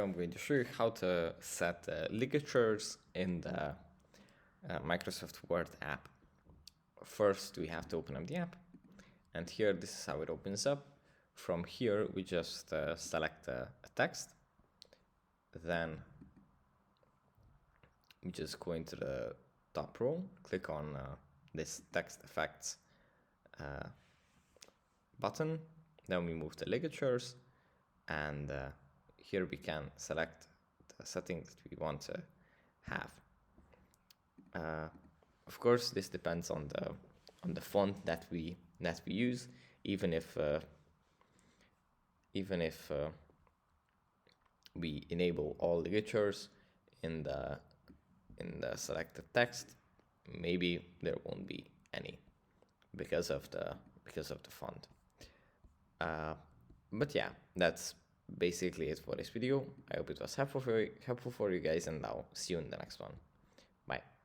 I'm going to show you how to set ligatures in the Microsoft Word app. First, we have to open up the app, and here this is how it opens up. From here, we just select a text, then we just go into the top row, click on this text effects button, then we move the ligatures, and here we can select the settings that we want to have. Of course, this depends on the font that we use. Even if we enable all ligatures in the selected text, maybe there won't be any because of the font. But yeah, that's basically it for this video. I hope it was helpful for you guys, and I'll see you in the next one. Bye.